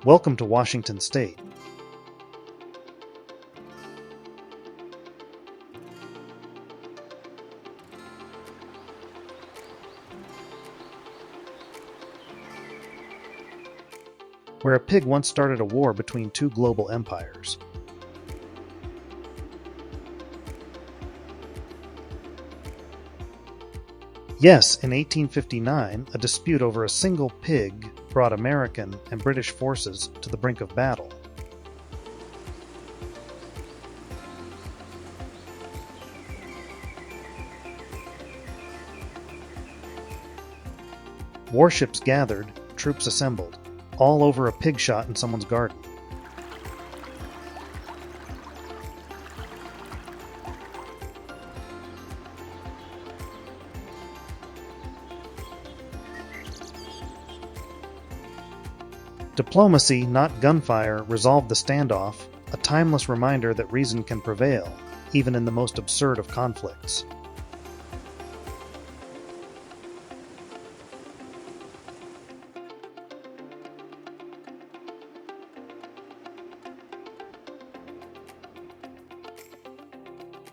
Welcome to Washington State. Where a pig once started a war between two global empires. Yes, in 1859, a dispute over a single pig brought American and British forces to the brink of battle. Warships gathered, troops assembled, all over a pig shot in someone's garden. Diplomacy, not gunfire, resolved the standoff, a timeless reminder that reason can prevail, even in the most absurd of conflicts.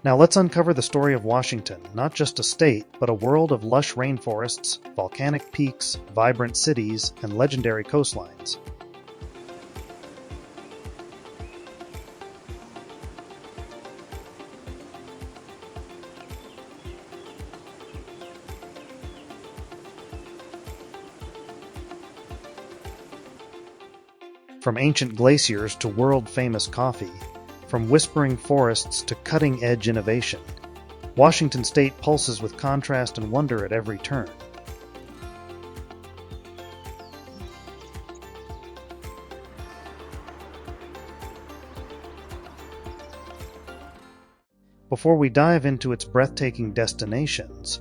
Now let's uncover the story of Washington, not just a state, but a world of lush rainforests, volcanic peaks, vibrant cities, and legendary coastlines. From ancient glaciers to world-famous coffee, from whispering forests to cutting-edge innovation, Washington State pulses with contrast and wonder at every turn. Before we dive into its breathtaking destinations,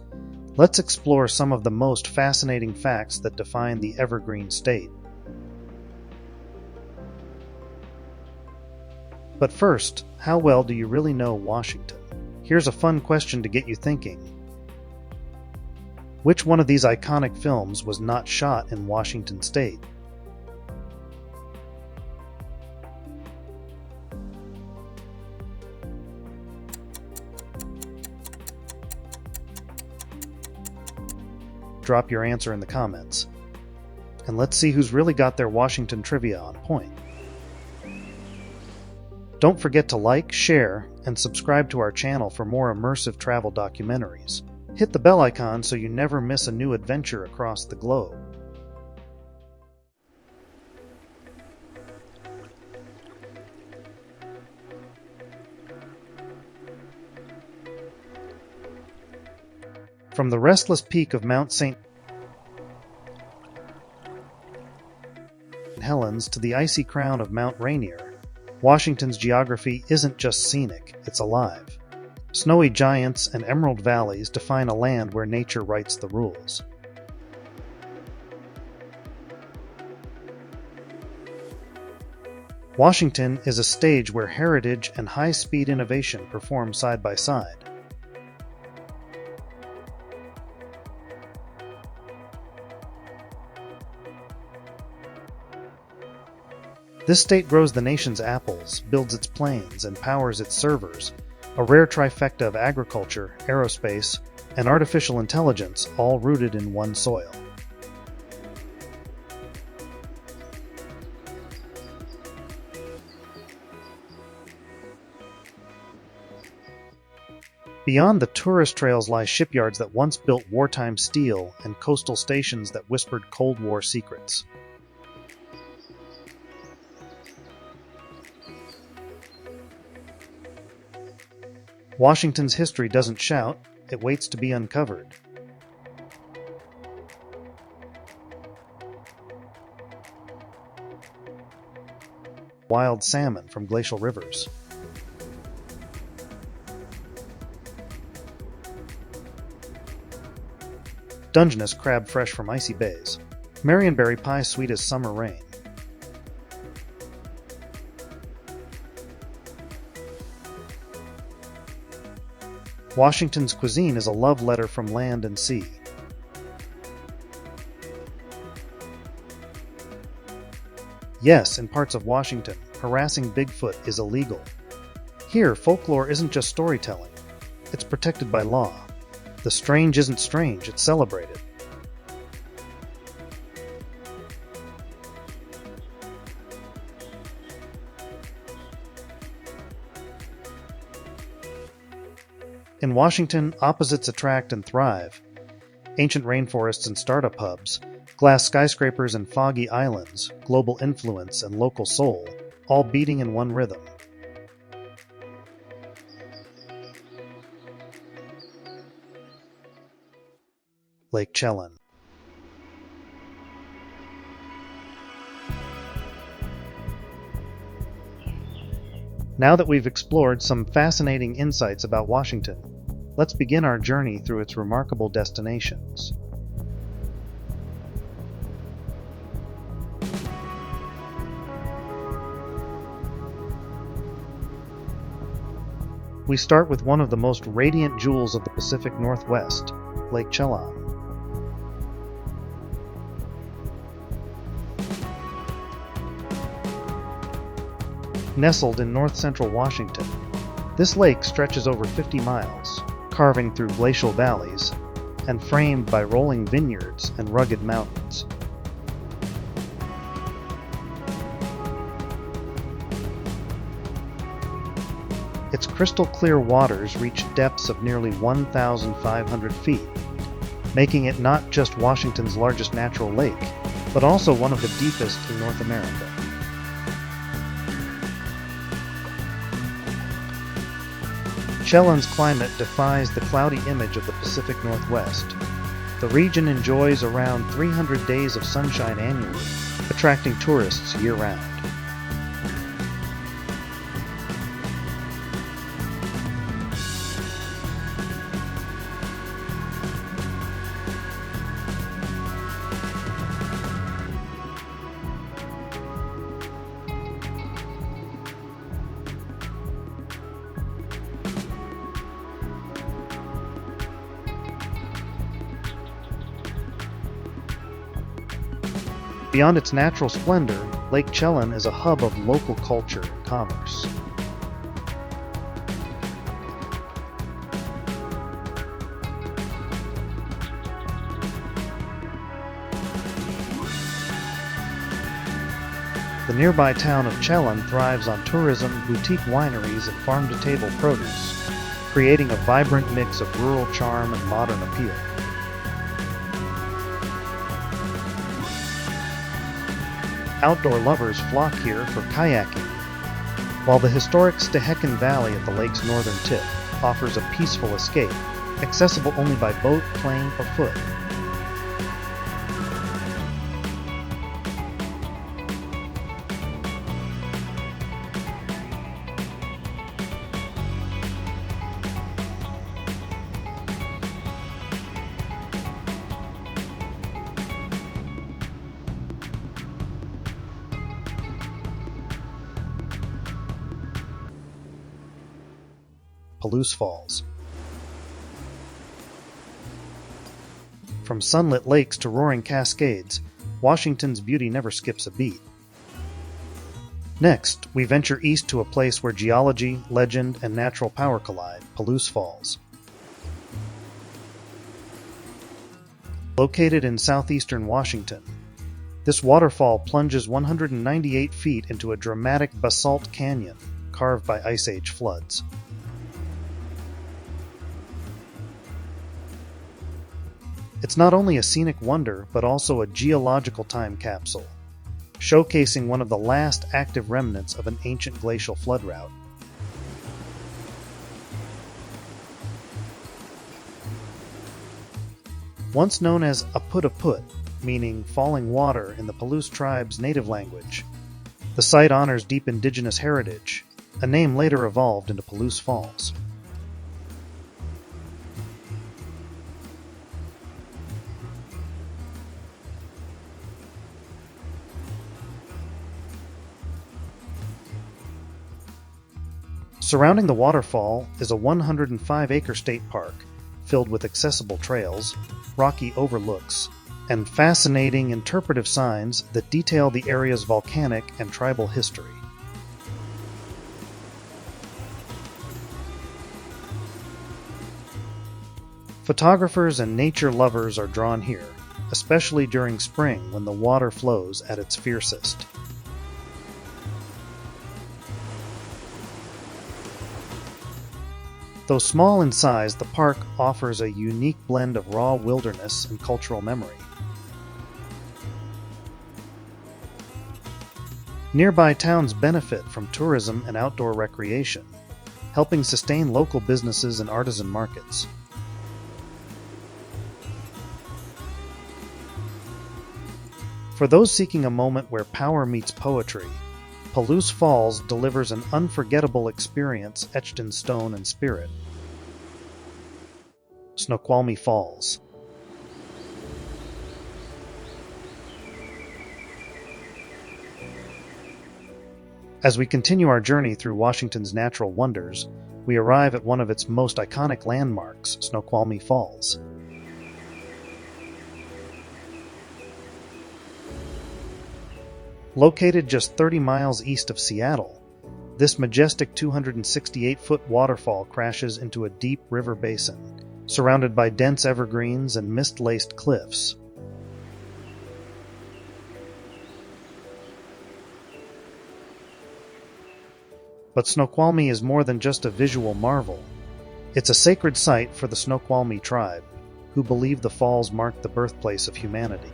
let's explore some of the most fascinating facts that define the Evergreen State. But first, how well do you really know Washington? Here's a fun question to get you thinking. Which one of these iconic films was not shot in Washington State? Drop your answer in the comments. And let's see who's really got their Washington trivia on point. Don't forget to like, share, and subscribe to our channel for more immersive travel documentaries. Hit the bell icon so you never miss a new adventure across the globe. From the restless peak of Mount St. Helens to the icy crown of Mount Rainier, Washington's geography isn't just scenic, it's alive. Snowy giants and emerald valleys define a land where nature writes the rules. Washington is a stage where heritage and high-speed innovation perform side by side. This state grows the nation's apples, builds its planes, and powers its servers, a rare trifecta of agriculture, aerospace, and artificial intelligence, all rooted in one soil. Beyond the tourist trails lie shipyards that once built wartime steel and coastal stations that whispered Cold War secrets. Washington's history doesn't shout, it waits to be uncovered. Wild salmon from glacial rivers. Dungeness crab fresh from icy bays. Marionberry pie sweet as summer rain. Washington's cuisine is a love letter from land and sea. Yes, in parts of Washington, harassing Bigfoot is illegal. Here, folklore isn't just storytelling. It's protected by law. The strange isn't strange, it's celebrated. In Washington, opposites attract and thrive. Ancient rainforests and startup hubs, glass skyscrapers and foggy islands, global influence and local soul, all beating in one rhythm. Lake Chelan. Now that we've explored some fascinating insights about Washington, let's begin our journey through its remarkable destinations. We start with one of the most radiant jewels of the Pacific Northwest, Lake Chelan. Nestled in north-central Washington, this lake stretches over 50 miles, carving through glacial valleys, and framed by rolling vineyards and rugged mountains. Its crystal-clear waters reach depths of nearly 1,500 feet, making it not just Washington's largest natural lake, but also one of the deepest in North America. Chelan's climate defies the cloudy image of the Pacific Northwest. The region enjoys around 300 days of sunshine annually, attracting tourists year-round. Beyond its natural splendor, Lake Chelan is a hub of local culture and commerce. The nearby town of Chelan thrives on tourism, boutique wineries, and farm-to-table produce, creating a vibrant mix of rural charm and modern appeal. Outdoor lovers flock here for kayaking, while the historic Stehekin Valley at the lake's northern tip offers a peaceful escape, accessible only by boat, plane, or foot. Palouse Falls. From sunlit lakes to roaring cascades, Washington's beauty never skips a beat. Next, we venture east to a place where geology, legend, and natural power collide, Palouse Falls. Located in southeastern Washington, this waterfall plunges 198 feet into a dramatic basalt canyon carved by Ice Age floods. It's not only a scenic wonder, but also a geological time capsule, showcasing one of the last active remnants of an ancient glacial flood route. Once known as Aput, meaning falling water in the Palouse tribe's native language, the site honors deep indigenous heritage, a name later evolved into Palouse Falls. Surrounding the waterfall is a 105-acre state park filled with accessible trails, rocky overlooks, and fascinating interpretive signs that detail the area's volcanic and tribal history. Photographers and nature lovers are drawn here, especially during spring when the water flows at its fiercest. Though small in size, the park offers a unique blend of raw wilderness and cultural memory. Nearby towns benefit from tourism and outdoor recreation, helping sustain local businesses and artisan markets. For those seeking a moment where power meets poetry, Palouse Falls delivers an unforgettable experience etched in stone and spirit. Snoqualmie Falls. As we continue our journey through Washington's natural wonders, we arrive at one of its most iconic landmarks, Snoqualmie Falls. Located just 30 miles east of Seattle, this majestic 268-foot waterfall crashes into a deep river basin, surrounded by dense evergreens and mist-laced cliffs. But Snoqualmie is more than just a visual marvel. It's a sacred site for the Snoqualmie tribe, who believe the falls mark the birthplace of humanity.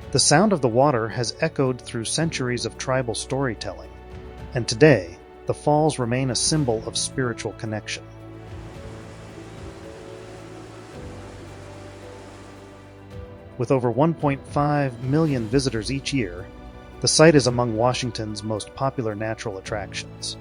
The sound of the water has echoed through centuries of tribal storytelling, and today, the falls remain a symbol of spiritual connection. With over 1.5 million visitors each year, the site is among Washington's most popular natural attractions.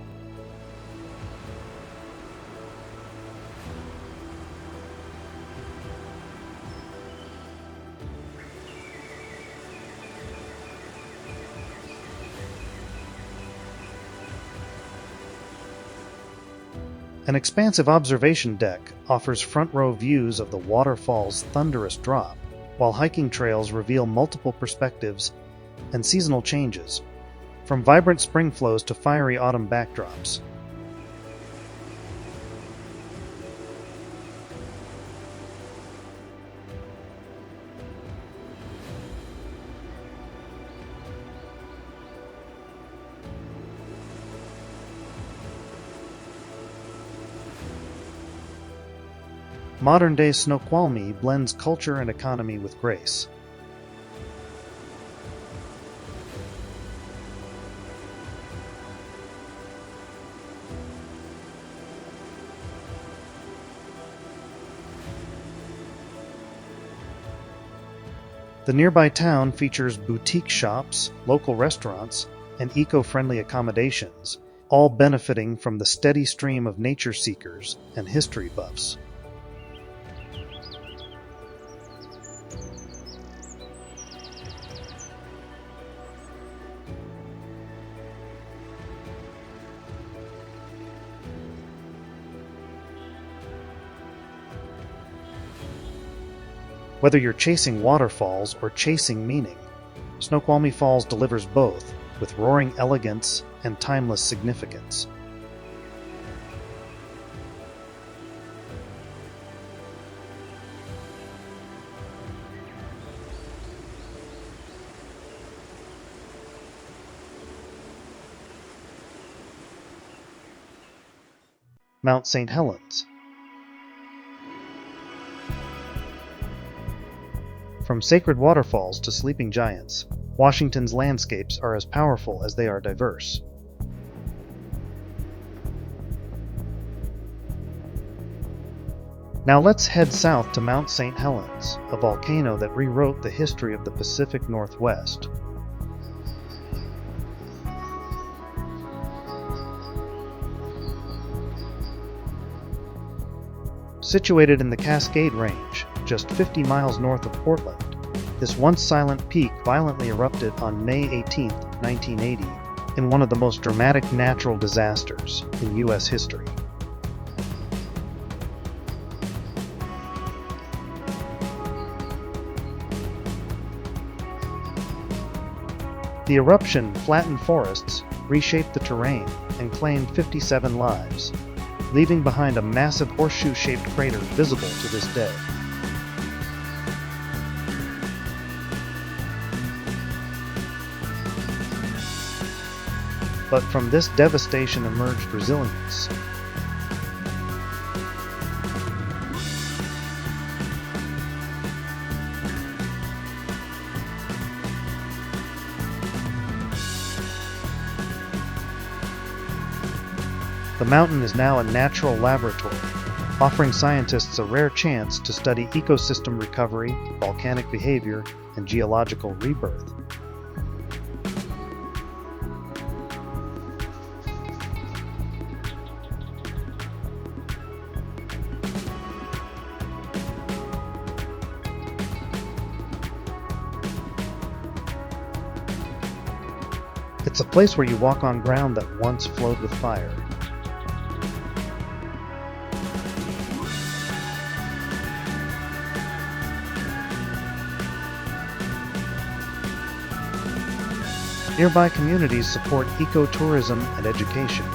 An expansive observation deck offers front-row views of the waterfall's thunderous drop, while hiking trails reveal multiple perspectives and seasonal changes, from vibrant spring flows to fiery autumn backdrops. Modern-day Snoqualmie blends culture and economy with grace. The nearby town features boutique shops, local restaurants, and eco-friendly accommodations, all benefiting from the steady stream of nature seekers and history buffs. Whether you're chasing waterfalls or chasing meaning, Snoqualmie Falls delivers both, with roaring elegance and timeless significance. Mount St. Helens. From sacred waterfalls to sleeping giants, Washington's landscapes are as powerful as they are diverse. Now let's head south to Mount St. Helens, a volcano that rewrote the history of the Pacific Northwest. Situated in the Cascade Range, just 50 miles north of Portland, This once silent peak violently erupted on May 18, 1980, in one of the most dramatic natural disasters in U.S. history. The eruption flattened forests, reshaped the terrain, and claimed 57 lives, leaving behind a massive horseshoe-shaped crater visible to this day. But from this devastation emerged resilience. The mountain is now a natural laboratory, offering scientists a rare chance to study ecosystem recovery, volcanic behavior, and geological rebirth. It's a place where you walk on ground that once flowed with fire. Nearby communities support ecotourism and education,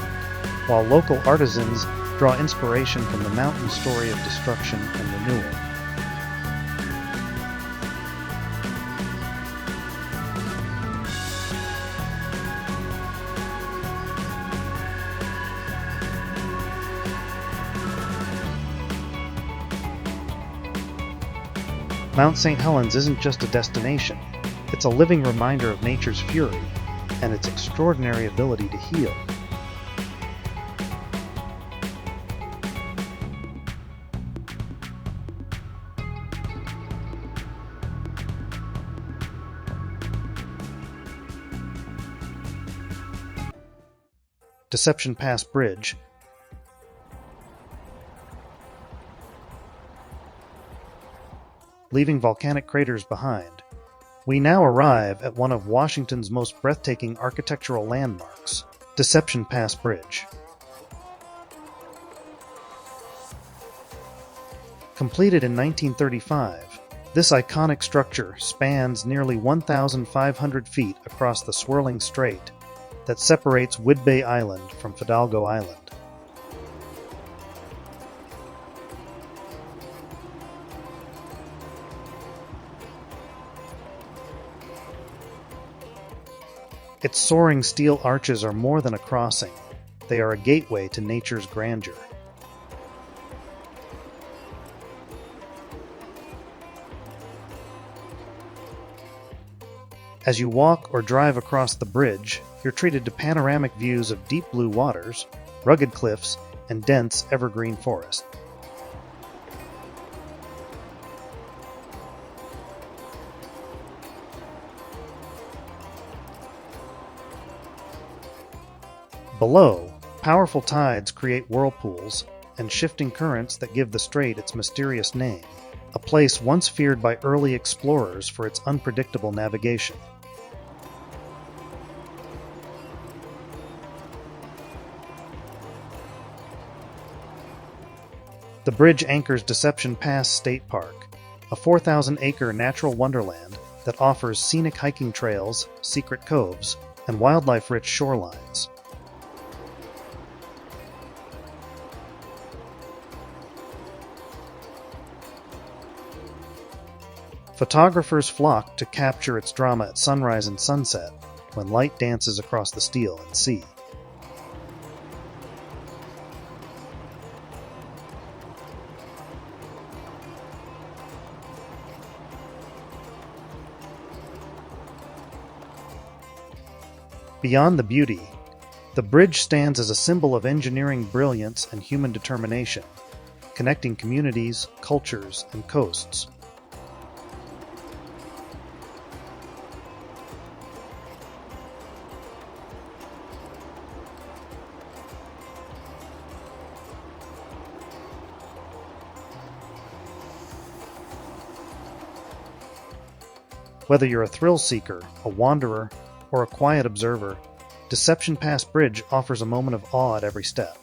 while local artisans draw inspiration from the mountain's story of destruction and renewal. Mount St. Helens isn't just a destination, it's a living reminder of nature's fury and its extraordinary ability to heal. Deception Pass Bridge. Leaving volcanic craters behind, we now arrive at one of Washington's most breathtaking architectural landmarks, Deception Pass Bridge. Completed in 1935, this iconic structure spans nearly 1,500 feet across the swirling strait that separates Whidbey Island from Fidalgo Island. Its soaring steel arches are more than a crossing. They are a gateway to nature's grandeur. As you walk or drive across the bridge, you're treated to panoramic views of deep blue waters, rugged cliffs, and dense evergreen forest. Below, powerful tides create whirlpools and shifting currents that give the strait its mysterious name, a place once feared by early explorers for its unpredictable navigation. The bridge anchors Deception Pass State Park, a 4,000-acre natural wonderland that offers scenic hiking trails, secret coves, and wildlife-rich shorelines. Photographers flock to capture its drama at sunrise and sunset, when light dances across the steel and sea. Beyond the beauty, the bridge stands as a symbol of engineering brilliance and human determination, connecting communities, cultures, and coasts. Whether you're a thrill seeker, a wanderer, or a quiet observer, Deception Pass Bridge offers a moment of awe at every step.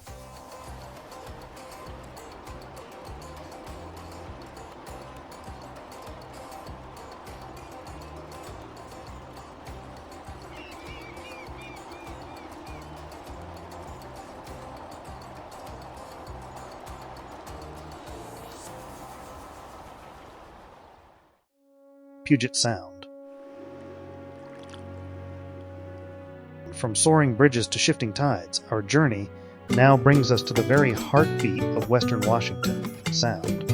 Puget Sound. From soaring bridges to shifting tides, our journey now brings us to the very heartbeat of Western Washington, Sound.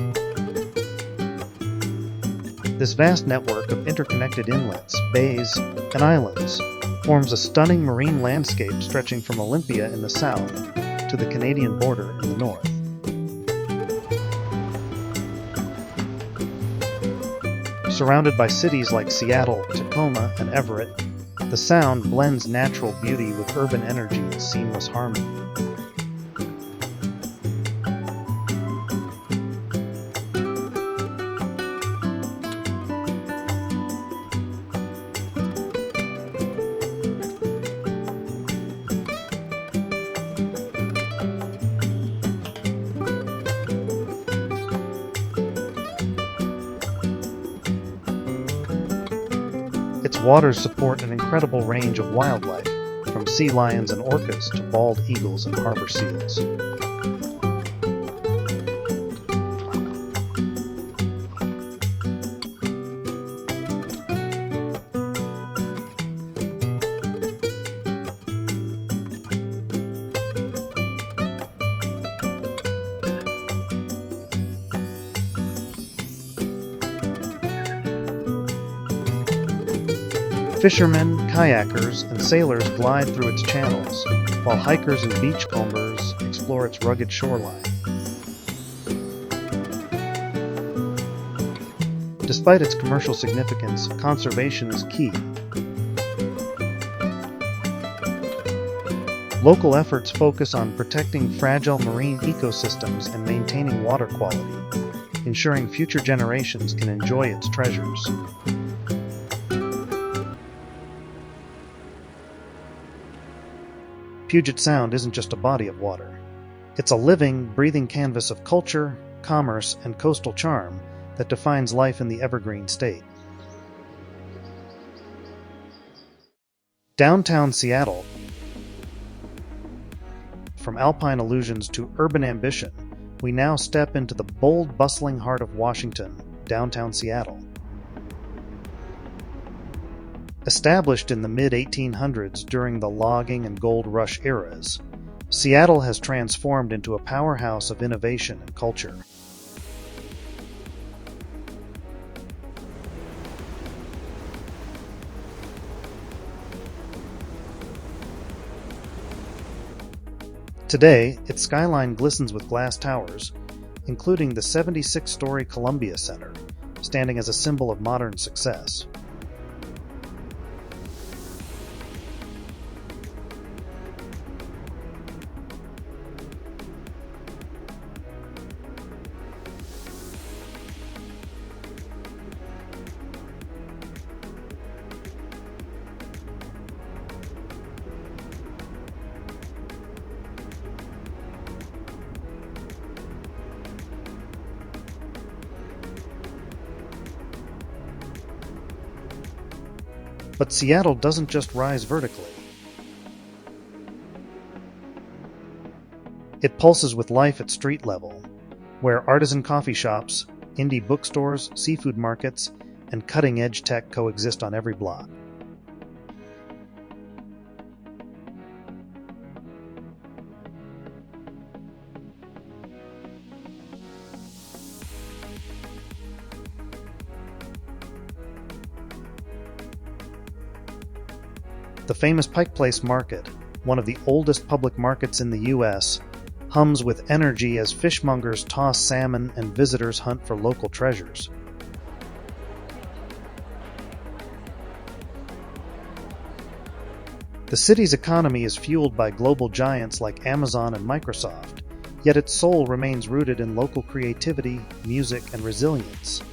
This vast network of interconnected inlets, bays, and islands forms a stunning marine landscape stretching from Olympia in the south to the Canadian border in the north. Surrounded by cities like Seattle, Tacoma, and Everett, the Sound blends natural beauty with urban energy in seamless harmony. Its waters support an incredible range of wildlife, from sea lions and orcas to bald eagles and harbor seals. Fishermen, kayakers, and sailors glide through its channels, while hikers and beachcombers explore its rugged shoreline. Despite its commercial significance, conservation is key. Local efforts focus on protecting fragile marine ecosystems and maintaining water quality, ensuring future generations can enjoy its treasures. Puget Sound isn't just a body of water. It's a living, breathing canvas of culture, commerce, and coastal charm that defines life in the Evergreen State. Downtown Seattle. From alpine illusions to urban ambition, we now step into the bold, bustling heart of Washington, downtown Seattle. Established in the mid-1800s during the logging and gold rush eras, Seattle has transformed into a powerhouse of innovation and culture. Today, its skyline glistens with glass towers, including the 76-story Columbia Center, standing as a symbol of modern success. But Seattle doesn't just rise vertically. It pulses with life at street level, where artisan coffee shops, indie bookstores, seafood markets, and cutting-edge tech coexist on every block. The famous Pike Place Market, one of the oldest public markets in the U.S., hums with energy as fishmongers toss salmon and visitors hunt for local treasures. The city's economy is fueled by global giants like Amazon and Microsoft, yet its soul remains rooted in local creativity, music, and resilience.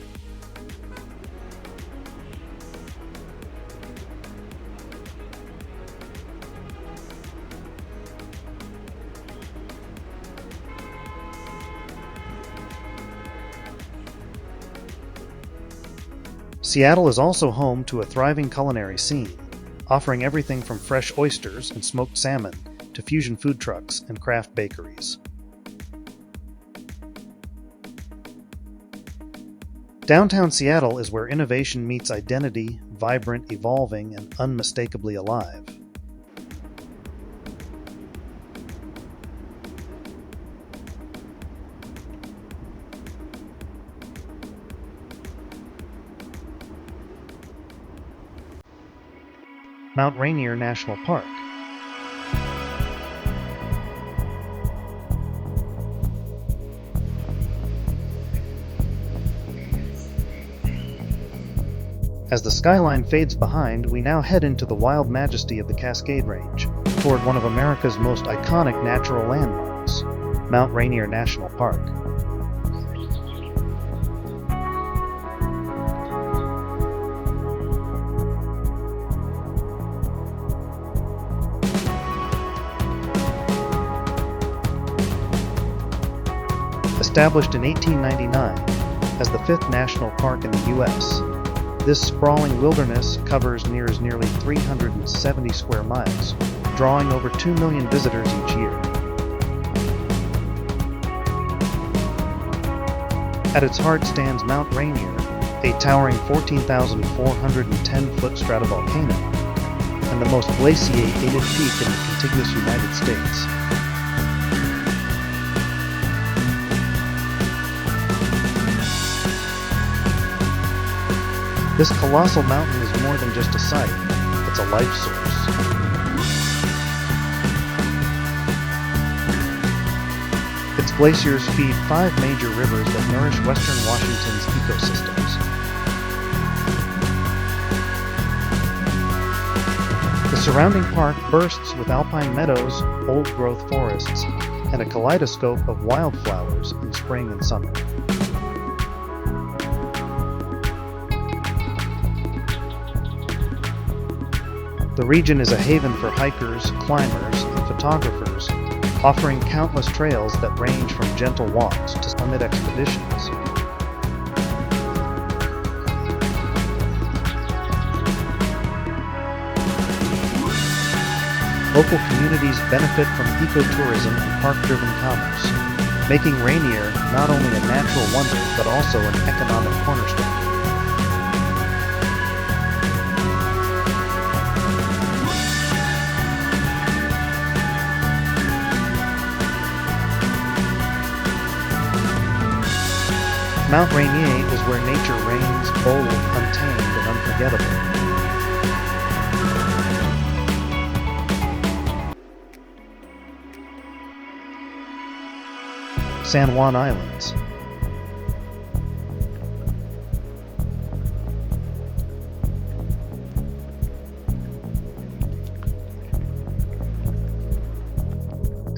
Seattle is also home to a thriving culinary scene, offering everything from fresh oysters and smoked salmon to fusion food trucks and craft bakeries. Downtown Seattle is where innovation meets identity, vibrant, evolving, and unmistakably alive. Mount Rainier National Park. As the skyline fades behind, we now head into the wild majesty of the Cascade Range, toward one of America's most iconic natural landmarks, Mount Rainier National Park. Established in 1899 as the fifth national park in the U.S., this sprawling wilderness covers nearly 370 square miles, drawing over 2 million visitors each year. At its heart stands Mount Rainier, a towering 14,410-foot stratovolcano, and the most glaciated peak in the contiguous United States. This colossal mountain is more than just a sight, it's a life source. Its glaciers feed 5 major rivers that nourish western Washington's ecosystems. The surrounding park bursts with alpine meadows, old-growth forests, and a kaleidoscope of wildflowers in spring and summer. The region is a haven for hikers, climbers, and photographers, offering countless trails that range from gentle walks to summit expeditions. Local communities benefit from ecotourism and park-driven commerce, making Rainier not only a natural wonder but also an economic cornerstone. Mount Rainier is where nature reigns bold, untamed, and unforgettable. San Juan Islands.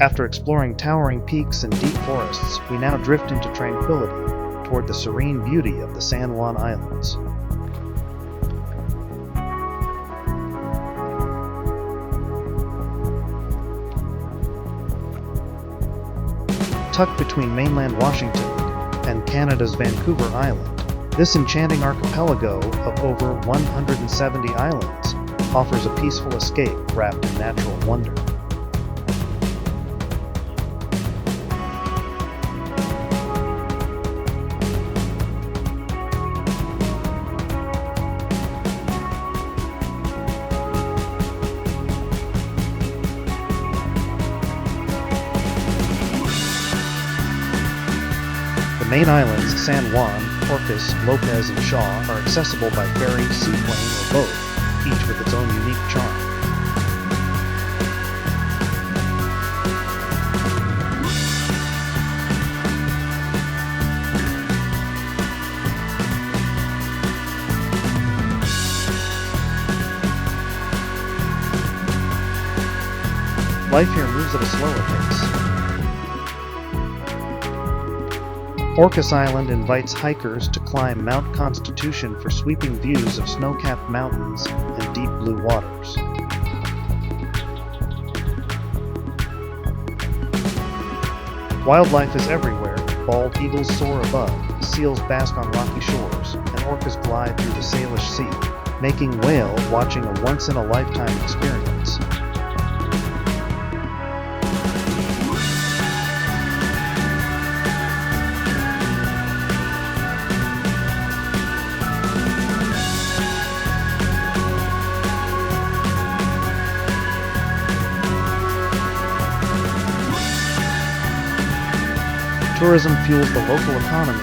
After exploring towering peaks and deep forests, we now drift into tranquility, toward the serene beauty of the San Juan Islands. Tucked between mainland Washington and Canada's Vancouver Island, this enchanting archipelago of over 170 islands offers a peaceful escape wrapped in natural wonder. The main islands, San Juan, Orcas, Lopez, and Shaw, are accessible by ferry, seaplane, or boat, each with its own unique charm. Life here moves at a slower pace. Orcas Island invites hikers to climb Mount Constitution for sweeping views of snow-capped mountains and deep blue waters. Wildlife is everywhere. Bald eagles soar above, seals bask on rocky shores, and orcas glide through the Salish Sea, making whale watching a once-in-a-lifetime experience. Tourism fuels the local economy,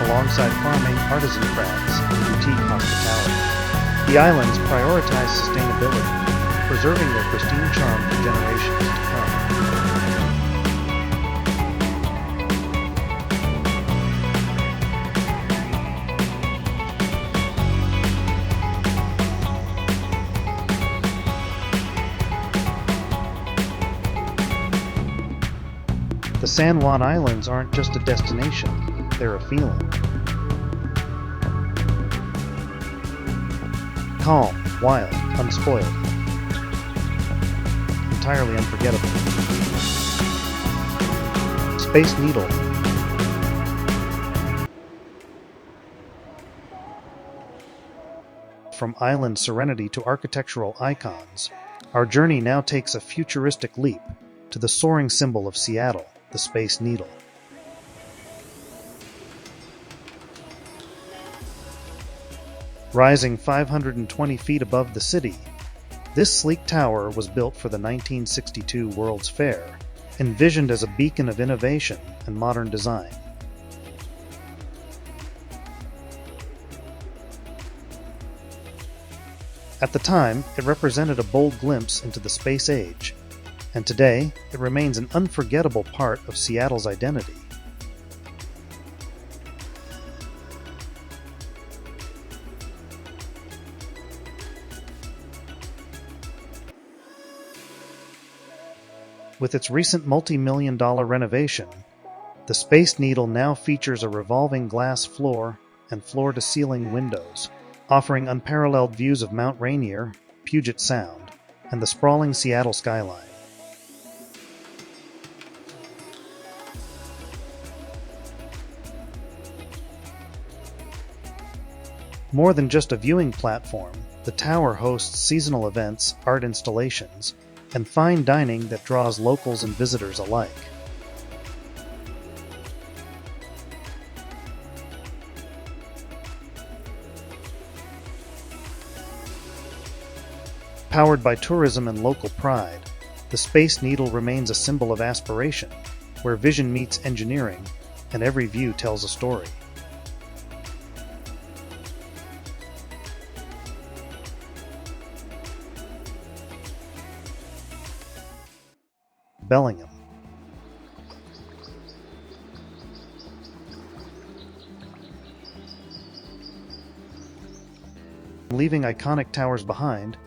alongside farming, artisan crafts, and boutique hospitality. The islands prioritize sustainability, preserving their pristine charm for generations to come. The San Juan Islands aren't just a destination, they're a feeling. Calm, wild, unspoiled. Entirely unforgettable. Space Needle. From island serenity to architectural icons, our journey now takes a futuristic leap to the soaring symbol of Seattle, the Space Needle. Rising 520 feet above the city, this sleek tower was built for the 1962 World's Fair, envisioned as a beacon of innovation and modern design. At the time, it represented a bold glimpse into the space age, and today it remains an unforgettable part of Seattle's identity. With its recent multi-million-dollar renovation, the Space Needle now features a revolving glass floor and floor-to-ceiling windows, offering unparalleled views of Mount Rainier, Puget Sound, and the sprawling Seattle skyline. More than just a viewing platform, the tower hosts seasonal events, art installations, and fine dining that draws locals and visitors alike. Powered by tourism and local pride, the Space Needle remains a symbol of aspiration, where vision meets engineering, and every view tells a story. Bellingham. Leaving iconic towers behind,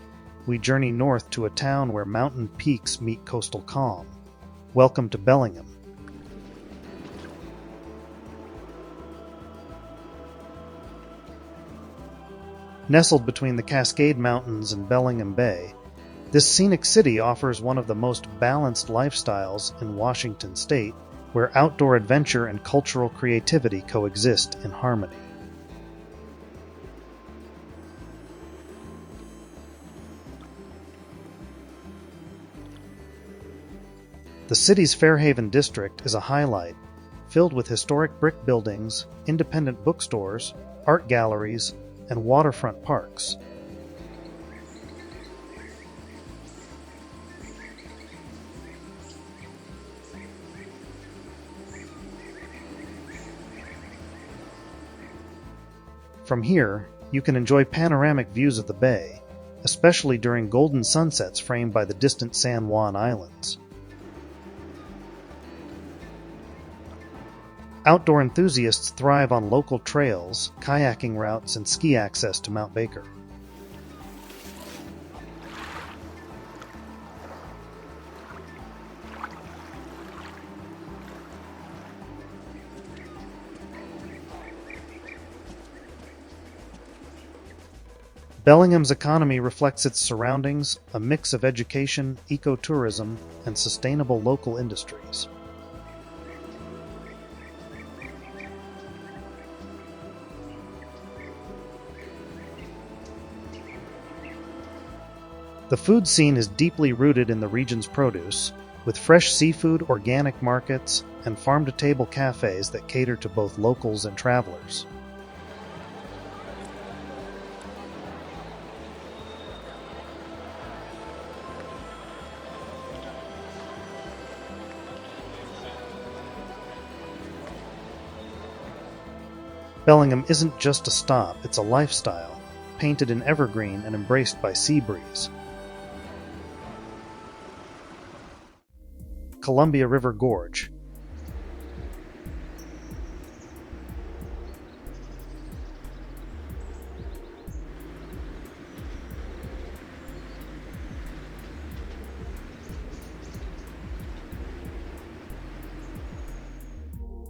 we journey north to a town where mountain peaks meet coastal calm. Welcome to Bellingham. Nestled between the Cascade Mountains and Bellingham Bay, this scenic city offers one of the most balanced lifestyles in Washington state, where outdoor adventure and cultural creativity coexist in harmony. The city's Fairhaven district is a highlight, filled with historic brick buildings, independent bookstores, art galleries, and waterfront parks. From here, you can enjoy panoramic views of the bay, especially during golden sunsets framed by the distant San Juan Islands. Outdoor enthusiasts thrive on local trails, kayaking routes, and ski access to Mount Baker. Bellingham's economy reflects its surroundings, a mix of education, ecotourism, and sustainable local industries. The food scene is deeply rooted in the region's produce, with fresh seafood, organic markets, and farm-to-table cafes that cater to both locals and travelers. Bellingham isn't just a stop, it's a lifestyle, painted in evergreen and embraced by sea breeze. Columbia River Gorge.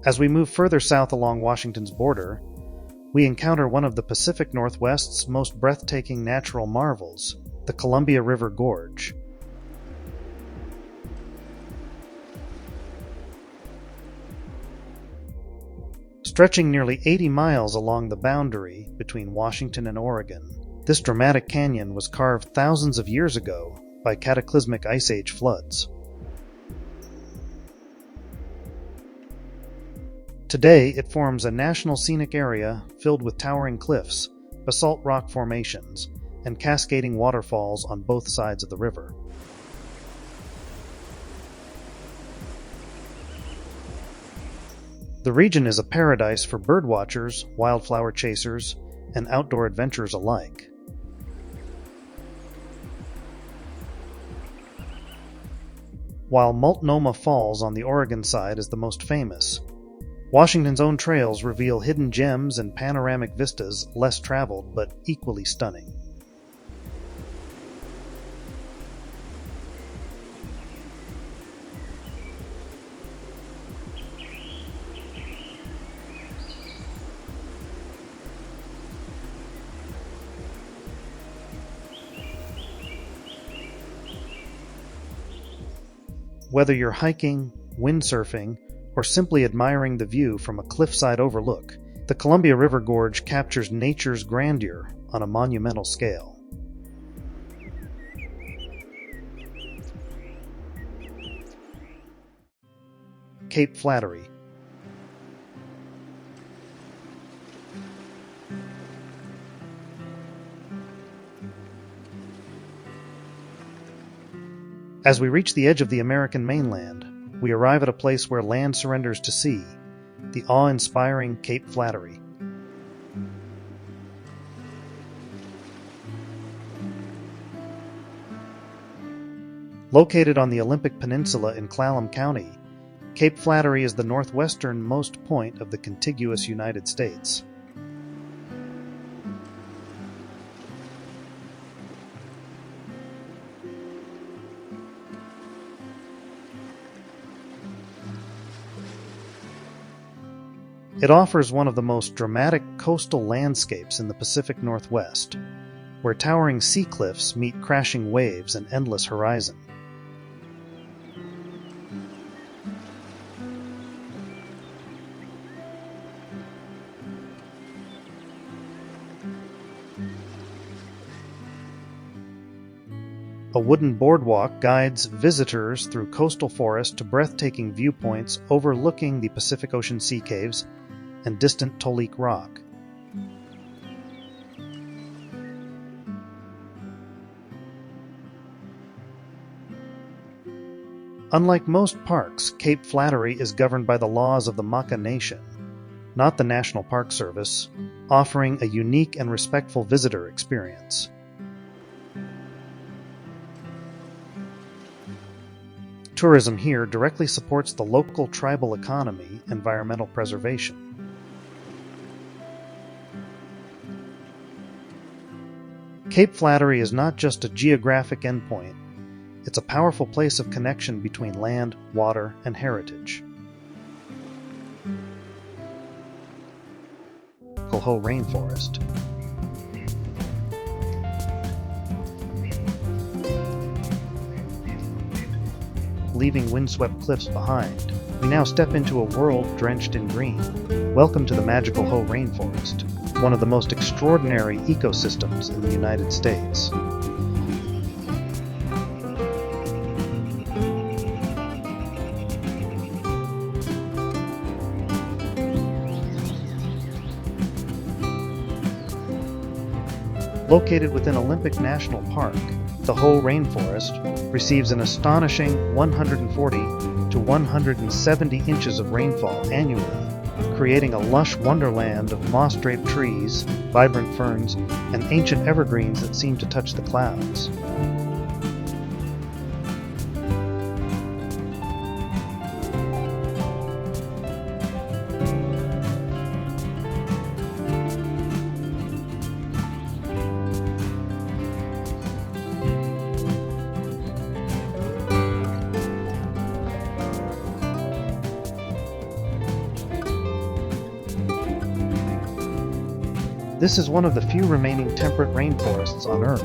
As we move further south along Washington's border, we encounter one of the Pacific Northwest's most breathtaking natural marvels, the Columbia River Gorge. Stretching nearly 80 miles along the boundary between Washington and Oregon, this dramatic canyon was carved thousands of years ago by cataclysmic Ice Age floods. Today, it forms a national scenic area filled with towering cliffs, basalt rock formations, and cascading waterfalls on both sides of the river. The region is a paradise for birdwatchers, wildflower chasers, and outdoor adventurers alike. While Multnomah Falls on the Oregon side is the most famous, Washington's own trails reveal hidden gems and panoramic vistas less traveled but equally stunning. Whether you're hiking, windsurfing, or simply admiring the view from a cliffside overlook, the Columbia River Gorge captures nature's grandeur on a monumental scale. Cape Flattery. As we reach the edge of the American mainland, we arrive at a place where land surrenders to sea, the awe-inspiring Cape Flattery. Located on the Olympic Peninsula in Clallam County, Cape Flattery is the northwesternmost point of the contiguous United States. It offers one of the most dramatic coastal landscapes in the Pacific Northwest, where towering sea cliffs meet crashing waves and endless horizon. A wooden boardwalk guides visitors through coastal forest to breathtaking viewpoints overlooking the Pacific Ocean sea caves and distant Tolique Rock. Unlike most parks, Cape Flattery is governed by the laws of the Maka Nation, not the National Park Service, offering a unique and respectful visitor experience. Tourism here directly supports the local tribal economy and environmental preservation. Cape Flattery is not just a geographic endpoint, it's a powerful place of connection between land, water, and heritage. Hoh Rainforest. Leaving windswept cliffs behind, we now step into a world drenched in green. Welcome to the magical Hoh Rainforest, one of the most extraordinary ecosystems in the United States. Located within Olympic National Park, the Hoh Rainforest receives an astonishing 140 to 170 inches of rainfall annually, creating a lush wonderland of moss-draped trees, vibrant ferns, and ancient evergreens that seem to touch the clouds. This is one of the few remaining temperate rainforests on Earth,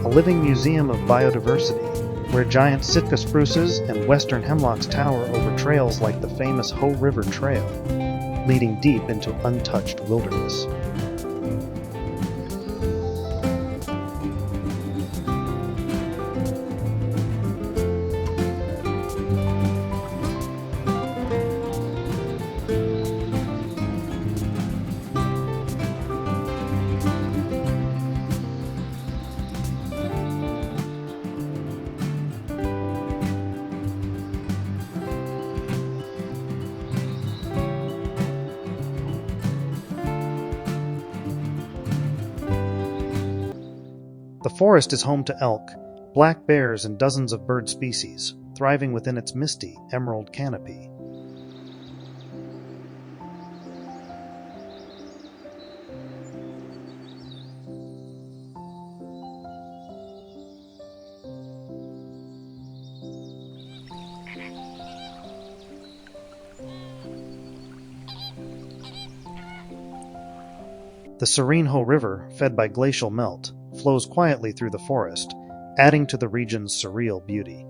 a living museum of biodiversity, where giant Sitka spruces and western hemlocks tower over trails like the famous Hoh River Trail, leading deep into untouched wilderness. The forest is home to elk, black bears, and dozens of bird species, thriving within its misty, emerald canopy. The serene Hoh River, fed by glacial melt, flows quietly through the forest, adding to the region's surreal beauty.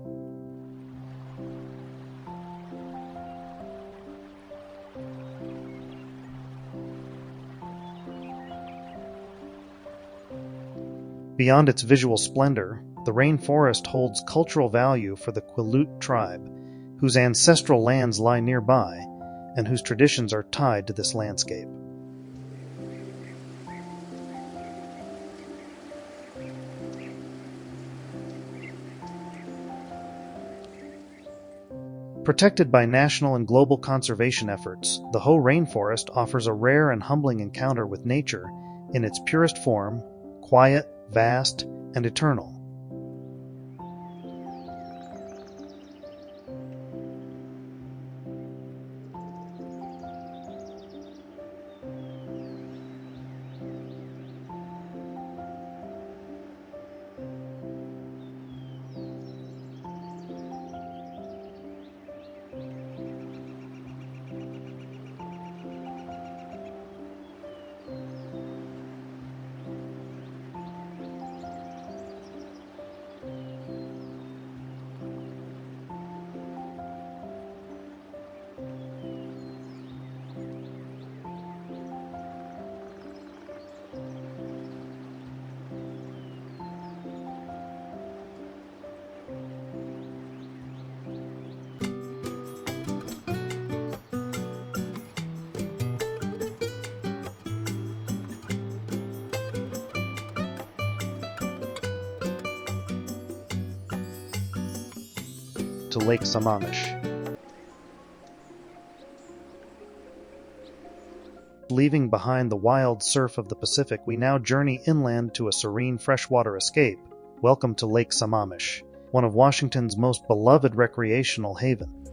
Beyond its visual splendor, the rainforest holds cultural value for the Quileute tribe, whose ancestral lands lie nearby, and whose traditions are tied to this landscape. Protected by national and global conservation efforts, the Hoh Rainforest offers a rare and humbling encounter with nature in its purest form, quiet, vast, and eternal. To Lake Sammamish. Leaving behind the wild surf of the Pacific, we now journey inland to a serene freshwater escape. Welcome to Lake Sammamish, one of Washington's most beloved recreational havens.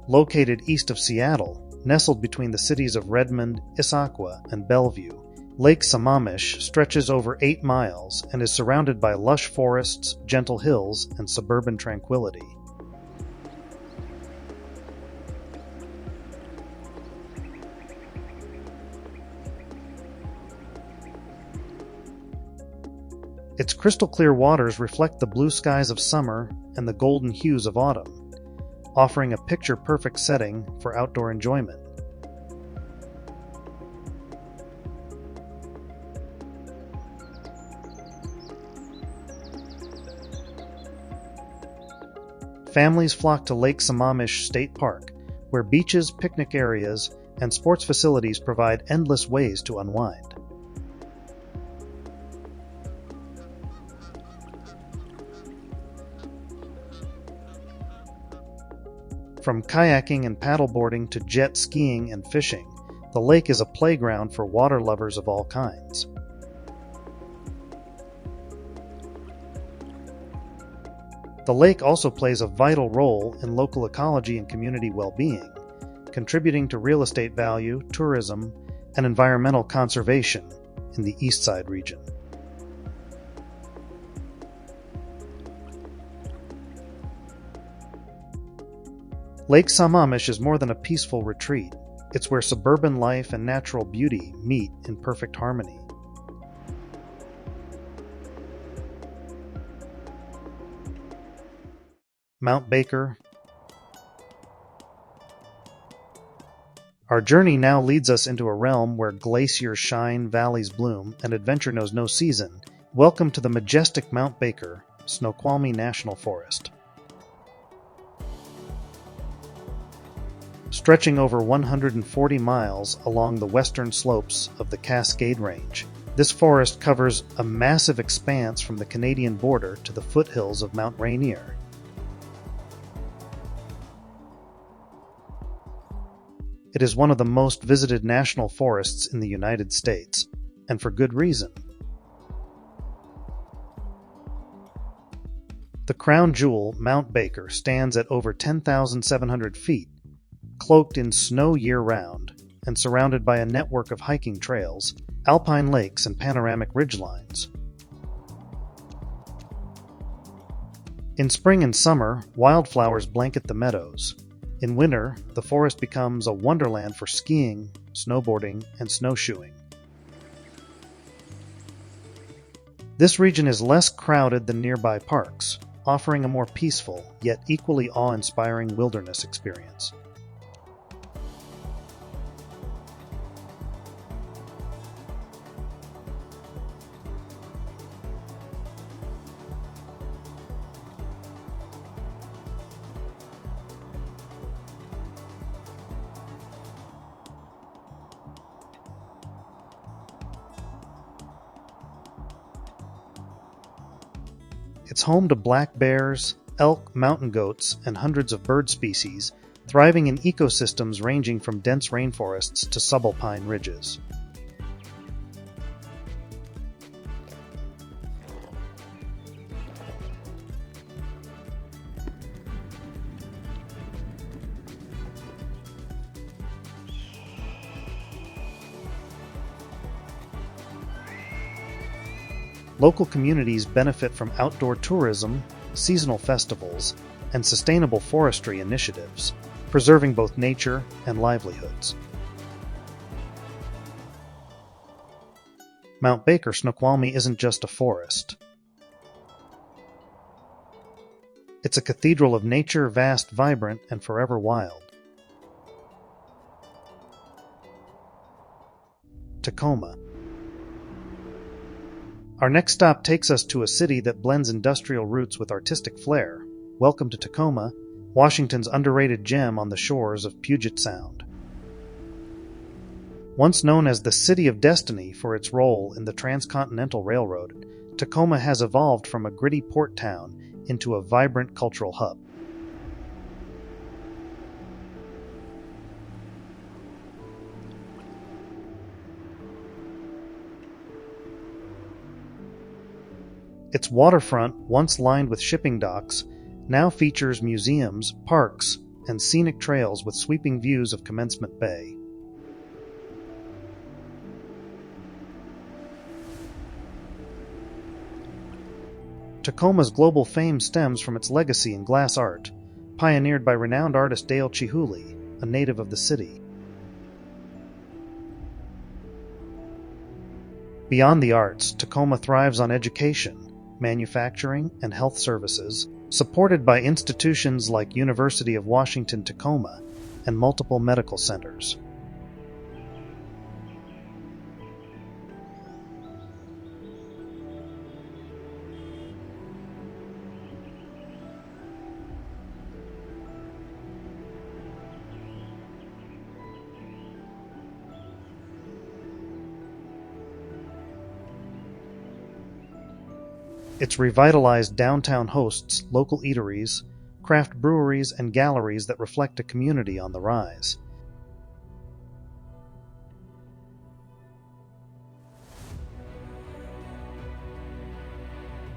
Located east of Seattle, nestled between the cities of Redmond, Issaquah, and Bellevue, Lake Sammamish stretches over 8 miles and is surrounded by lush forests, gentle hills, and suburban tranquility. Its crystal-clear waters reflect the blue skies of summer and the golden hues of autumn, offering a picture-perfect setting for outdoor enjoyment. Families flock to Lake Sammamish State Park, where beaches, picnic areas, and sports facilities provide endless ways to unwind. From kayaking and paddleboarding to jet skiing and fishing, the lake is a playground for water lovers of all kinds. The lake also plays a vital role in local ecology and community well-being, contributing to real estate value, tourism, and environmental conservation in the East Side region. Lake Sammamish is more than a peaceful retreat. It's where suburban life and natural beauty meet in perfect harmony. Mount Baker. Our journey now leads us into a realm where glaciers shine, valleys bloom, and adventure knows no season. Welcome to the majestic Mount Baker, Snoqualmie National Forest. Stretching over 140 miles along the western slopes of the Cascade Range, this forest covers a massive expanse from the Canadian border to the foothills of Mount Rainier. It is one of the most visited national forests in the United States, and for good reason. The crown jewel, Mount Baker, stands at over 10,700 feet, cloaked in snow year-round, and surrounded by a network of hiking trails, alpine lakes, and panoramic ridgelines. In spring and summer, wildflowers blanket the meadows. In winter, the forest becomes a wonderland for skiing, snowboarding, and snowshoeing. This region is less crowded than nearby parks, offering a more peaceful, yet equally awe-inspiring wilderness experience. It's home to black bears, elk, mountain goats, and hundreds of bird species, thriving in ecosystems ranging from dense rainforests to subalpine ridges. Local communities benefit from outdoor tourism, seasonal festivals, and sustainable forestry initiatives, preserving both nature and livelihoods. Mount Baker, Snoqualmie isn't just a forest. It's a cathedral of nature, vast, vibrant, and forever wild. Tacoma. Our next stop takes us to a city that blends industrial roots with artistic flair. Welcome to Tacoma, Washington's underrated gem on the shores of Puget Sound. Once known as the City of Destiny for its role in the Transcontinental Railroad, Tacoma has evolved from a gritty port town into a vibrant cultural hub. Its waterfront, once lined with shipping docks, now features museums, parks, and scenic trails with sweeping views of Commencement Bay. Tacoma's global fame stems from its legacy in glass art, pioneered by renowned artist Dale Chihuly, a native of the city. Beyond the arts, Tacoma thrives on education, manufacturing, and health services, supported by institutions like University of Washington Tacoma and multiple medical centers. Its revitalized downtown hosts local eateries, craft breweries, and galleries that reflect a community on the rise.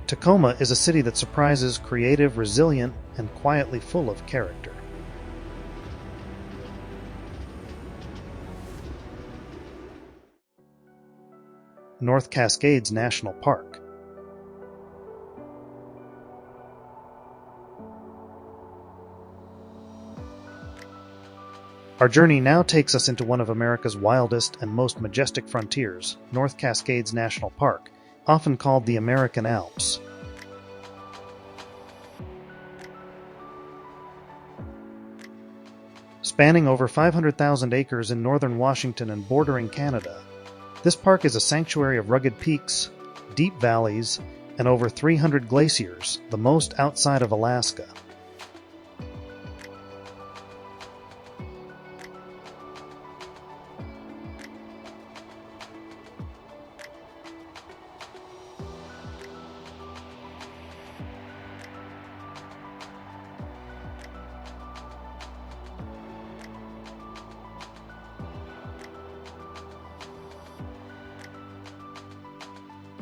Tacoma is a city that surprises, creative, resilient, and quietly full of character. North Cascades National Park. Our journey now takes us into one of America's wildest and most majestic frontiers, North Cascades National Park, often called the American Alps. Spanning over 500,000 acres in northern Washington and bordering Canada, this park is a sanctuary of rugged peaks, deep valleys, and over 300 glaciers, the most outside of Alaska.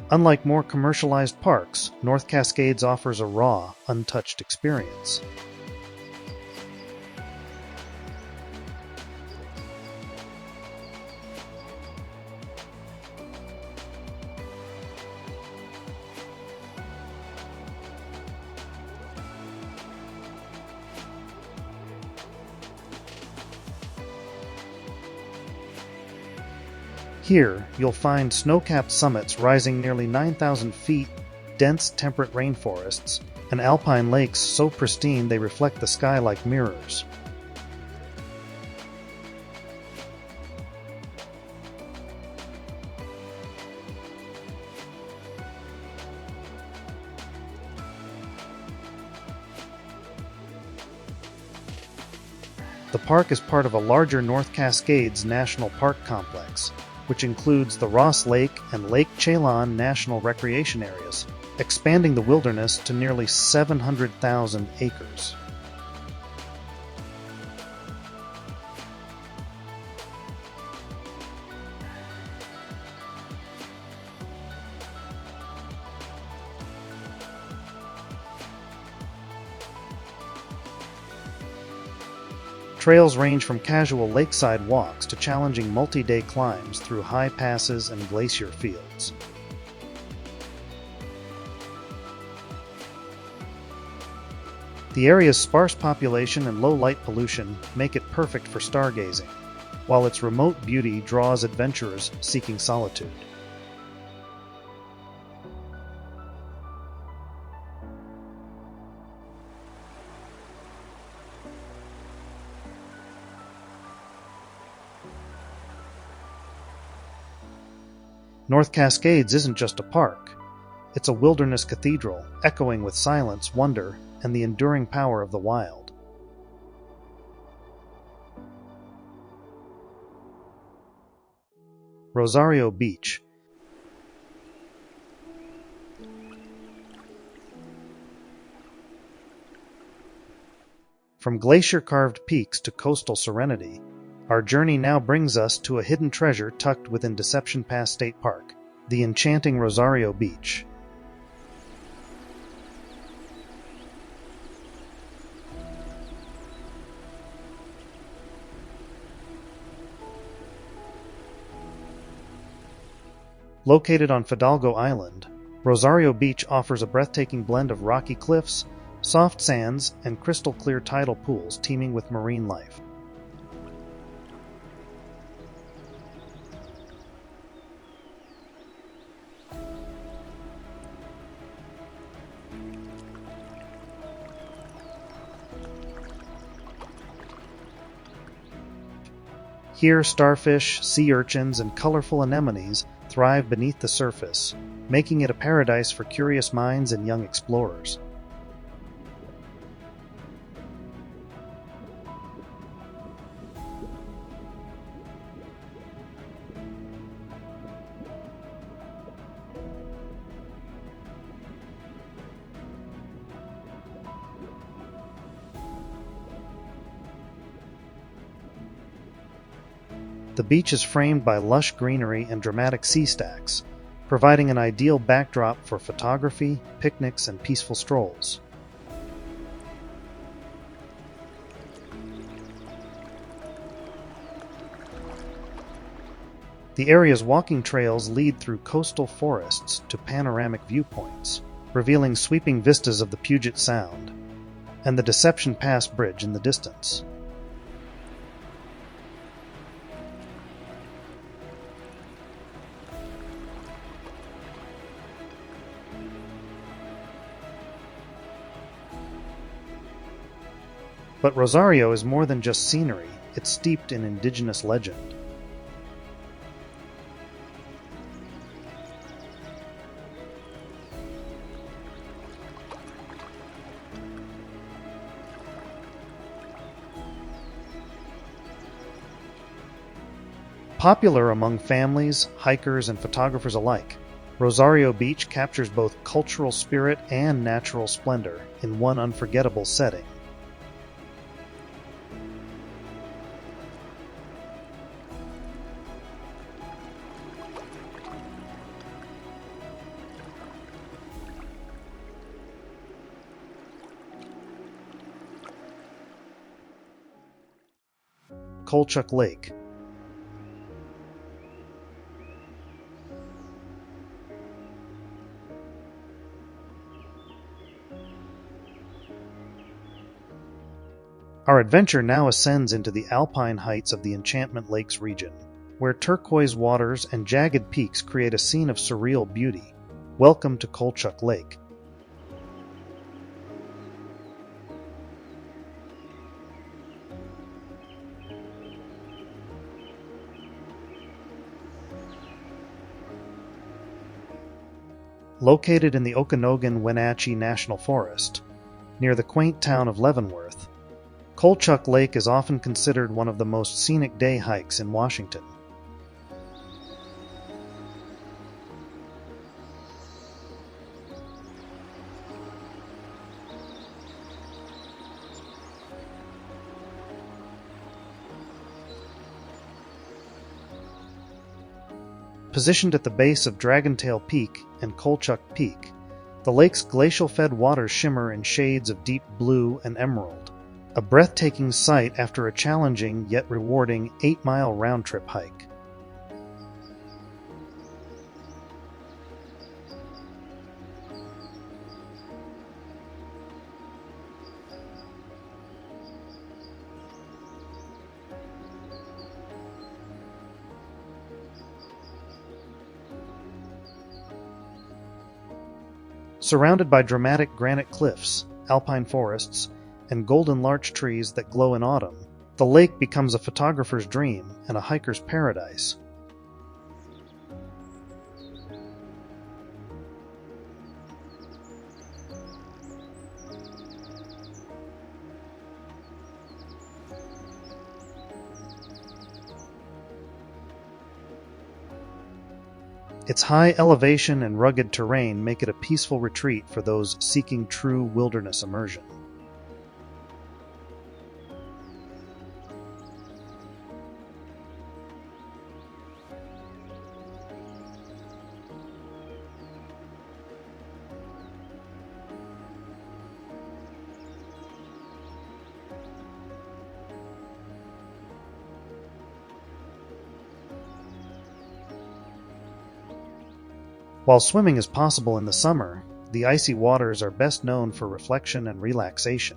Unlike more commercialized parks, North Cascades offers a raw, untouched experience. Here, you'll find snow-capped summits rising nearly 9,000 feet, dense temperate rainforests, and alpine lakes so pristine they reflect the sky like mirrors. The park is part of a larger North Cascades National Park complex, which includes the Ross Lake and Lake Chelan National Recreation Areas, expanding the wilderness to nearly 700,000 acres. Trails range from casual lakeside walks to challenging multi-day climbs through high passes and glacier fields. The area's sparse population and low light pollution make it perfect for stargazing, while its remote beauty draws adventurers seeking solitude. North Cascades isn't just a park. It's a wilderness cathedral, echoing with silence, wonder, and the enduring power of the wild. Rosario Beach. From glacier-carved peaks to coastal serenity, our journey now brings us to a hidden treasure tucked within Deception Pass State Park, the enchanting Rosario Beach. Located on Fidalgo Island, Rosario Beach offers a breathtaking blend of rocky cliffs, soft sands, and crystal-clear tidal pools teeming with marine life. Here, starfish, sea urchins, and colorful anemones thrive beneath the surface, making it a paradise for curious minds and young explorers. The beach is framed by lush greenery and dramatic sea stacks, providing an ideal backdrop for photography, picnics, and peaceful strolls. The area's walking trails lead through coastal forests to panoramic viewpoints, revealing sweeping vistas of the Puget Sound and the Deception Pass Bridge in the distance. But Rosario is more than just scenery, it's steeped in indigenous legend. Popular among families, hikers, and photographers alike, Rosario Beach captures both cultural spirit and natural splendor in one unforgettable setting. Colchuck Lake. Our adventure now ascends into the alpine heights of the Enchantment Lakes region, where turquoise waters and jagged peaks create a scene of surreal beauty. Welcome to Colchuck Lake. Located in the Okanogan-Wenatchee National Forest, near the quaint town of Leavenworth, Colchuck Lake is often considered one of the most scenic day hikes in Washington. Positioned at the base of Dragontail Peak and Colchuck Peak, the lake's glacial-fed waters shimmer in shades of deep blue and emerald, a breathtaking sight after a challenging yet rewarding 8-mile round-trip hike. Surrounded by dramatic granite cliffs, alpine forests, and golden larch trees that glow in autumn, the lake becomes a photographer's dream and a hiker's paradise. Its high elevation and rugged terrain make it a peaceful retreat for those seeking true wilderness immersion. While swimming is possible in the summer, the icy waters are best known for reflection and relaxation.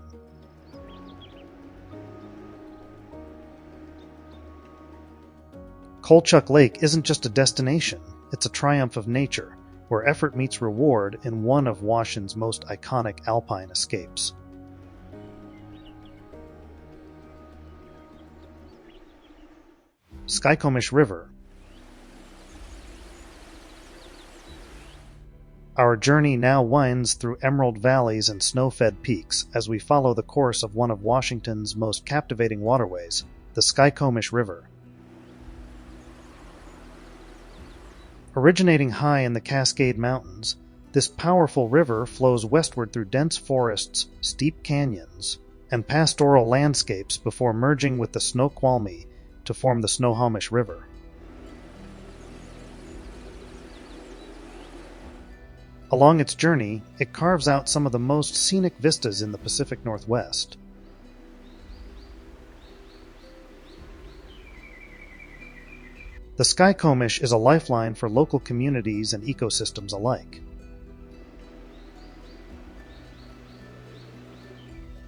Colchuck Lake isn't just a destination, it's a triumph of nature, where effort meets reward in one of Washington's most iconic alpine escapes. Skykomish River. Our journey now winds through emerald valleys and snow-fed peaks as we follow the course of one of Washington's most captivating waterways, the Skykomish River. Originating high in the Cascade Mountains, this powerful river flows westward through dense forests, steep canyons, and pastoral landscapes before merging with the Snoqualmie to form the Snoqualmie River. Along its journey, it carves out some of the most scenic vistas in the Pacific Northwest. The Skykomish is a lifeline for local communities and ecosystems alike.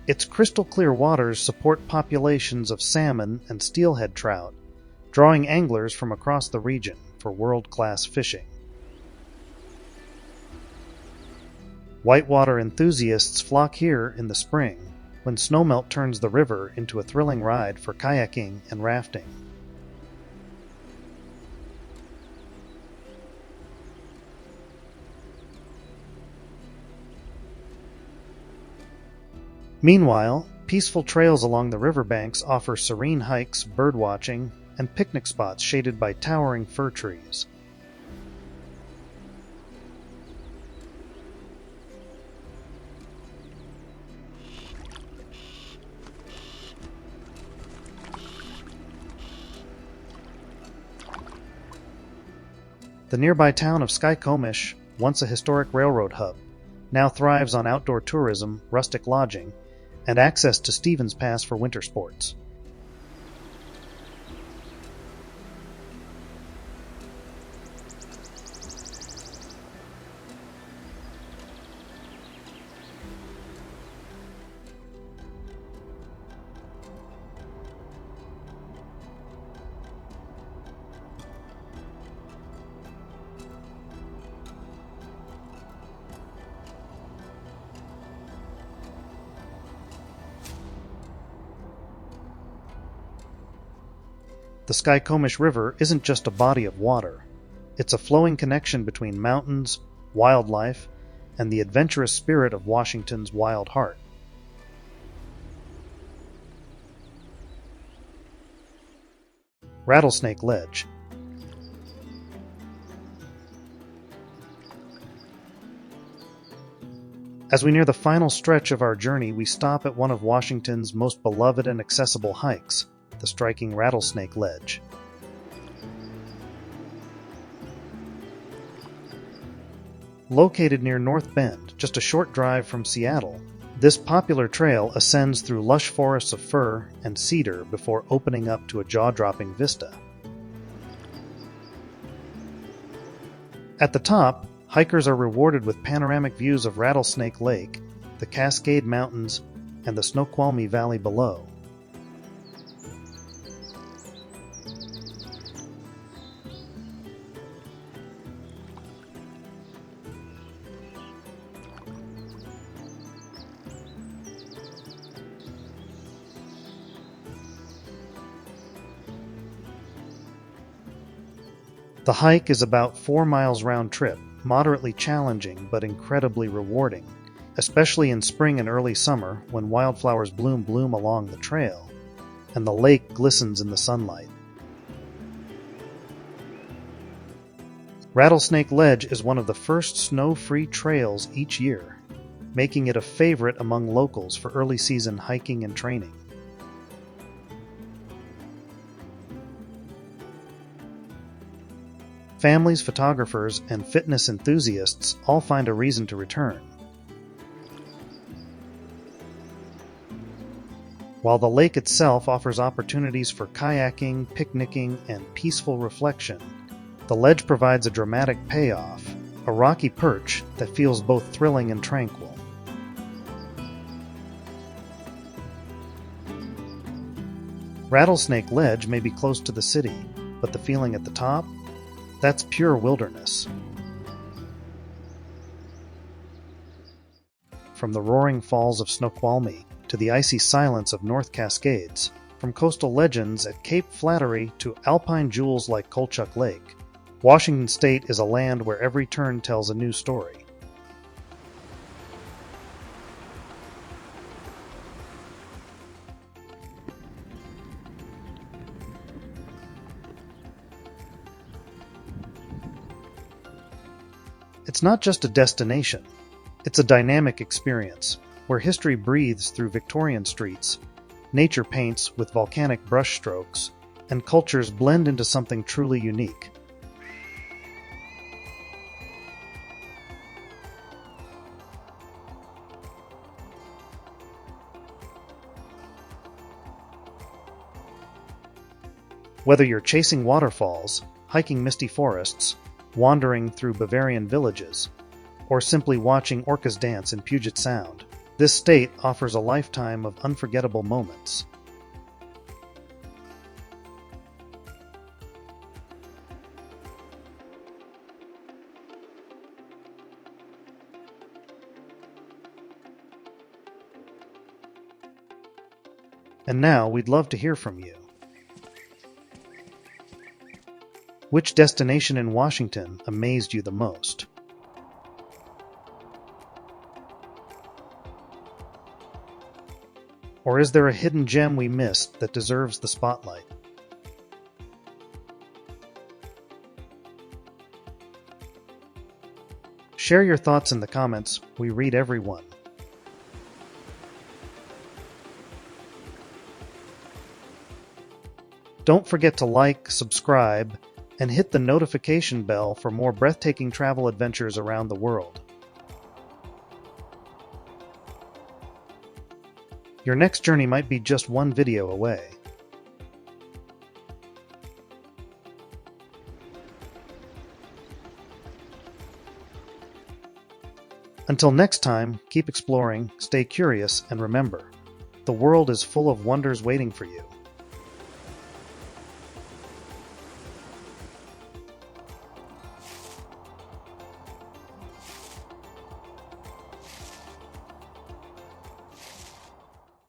Its crystal-clear waters support populations of salmon and steelhead trout, drawing anglers from across the region for world-class fishing. Whitewater enthusiasts flock here in the spring, when snowmelt turns the river into a thrilling ride for kayaking and rafting. Meanwhile, peaceful trails along the riverbanks offer serene hikes, birdwatching, and picnic spots shaded by towering fir trees. The nearby town of Skykomish, once a historic railroad hub, now thrives on outdoor tourism, rustic lodging, and access to Stevens Pass for winter sports. The Skykomish River isn't just a body of water. It's a flowing connection between mountains, wildlife, and the adventurous spirit of Washington's wild heart. Rattlesnake Ledge. As we near the final stretch of our journey, we stop at one of Washington's most beloved and accessible hikes, the striking Rattlesnake Ledge. Located near North Bend, just a short drive from Seattle, this popular trail ascends through lush forests of fir and cedar before opening up to a jaw-dropping vista. At the top, hikers are rewarded with panoramic views of Rattlesnake Lake, the Cascade Mountains, and the Snoqualmie Valley below. The hike is about 4 miles round trip, moderately challenging but incredibly rewarding, especially in spring and early summer when wildflowers bloom along the trail, and the lake glistens in the sunlight. Rattlesnake Ledge is one of the first snow-free trails each year, making it a favorite among locals for early season hiking and training. Families, photographers, and fitness enthusiasts all find a reason to return. While the lake itself offers opportunities for kayaking, picnicking, and peaceful reflection, the ledge provides a dramatic payoff, a rocky perch that feels both thrilling and tranquil. Rattlesnake Ledge may be close to the city, but the feeling at the top? That's pure wilderness. From the roaring falls of Snoqualmie to the icy silence of North Cascades, from coastal legends at Cape Flattery to alpine jewels like Colchuck Lake, Washington State is a land where every turn tells a new story. It's not just a destination, it's a dynamic experience, where history breathes through Victorian streets, nature paints with volcanic brushstrokes, and cultures blend into something truly unique. Whether you're chasing waterfalls, hiking misty forests, wandering through Bavarian villages, or simply watching orcas dance in Puget Sound, this state offers a lifetime of unforgettable moments. And now we'd love to hear from you. Which destination in Washington amazed you the most? Or is there a hidden gem we missed that deserves the spotlight? Share your thoughts in the comments. We read every one. Don't forget to like, subscribe, and hit the notification bell for more breathtaking travel adventures around the world. Your next journey might be just one video away. Until next time, keep exploring, stay curious, and remember, the world is full of wonders waiting for you.